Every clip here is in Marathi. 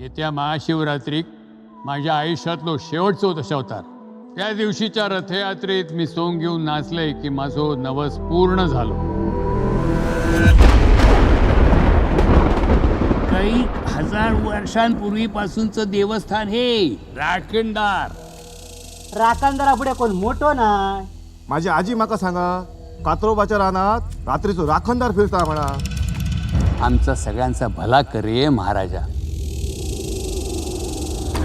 येत्या महाशिवरात्रीक माझ्या आयुष्यातलो शेवटचो दशावतार. त्या दिवशीच्या रथयात्रेत मी सोंग घेऊन नाचले की माझो नवस पूर्ण झालो. काही हजार वर्षांपूर्वीपासूनचं देवस्थान हे राखणदार. राखणदारा पुढे कोण मोठो ना. माझी आजी माका सांगा, कात्रोबाच्या रानात रात्रीचो राखणदार फिरता म्हणा. आमचा सगळ्यांचा भला करे महाराजा.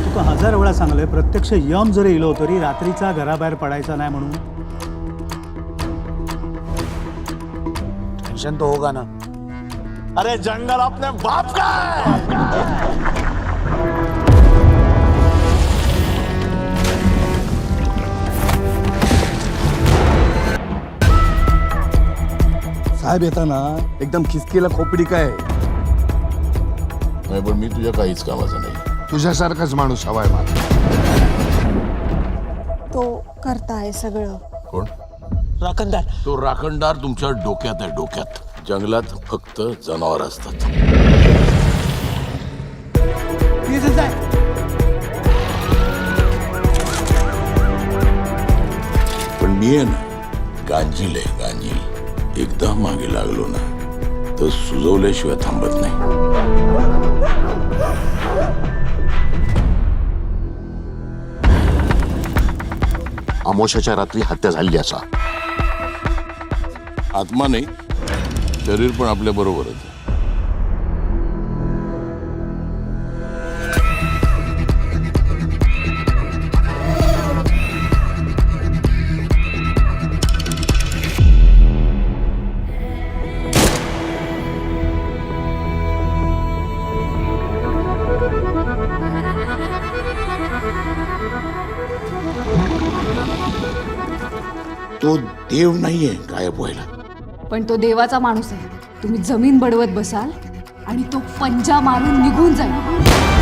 तुका हजार वेळा सांगलंय, प्रत्यक्ष यम जरी इलो तरी रात्रीचा घराबाहेर पडायचा नाही म्हणून. टेंशन तो होगा ना. अरे जंगल अपने बाप का है. साहेब येताना एकदम खिसकीला खोपडी काय. नाही पण मी तुझ्या काहीच कामाचा नाही. तुझ्यासारखाच माणूस हवाय मला. तो करताय सगळं. कोण? राखणदार. तो राखणदार तुमच्या डोक्यात आहे, डोक्यात. जंगलात फक्त जनावर असतात. पण मी आहे ना, गांजील आहे, गांजील. एकदा मागे लागलो ना तर सुजवल्याशिवाय थांबत नाही. अमोशाच्या रात्री हत्या झाली असा. आत्मा नाही, शरीर पण आपल्या बरोबरच आहे. तो देव नाहीये गायब व्हायला. पण तो देवाचा माणूस आहे. तुम्ही जमीन बडवत बसाल आणि तो पंजा मारून निघून जाईल.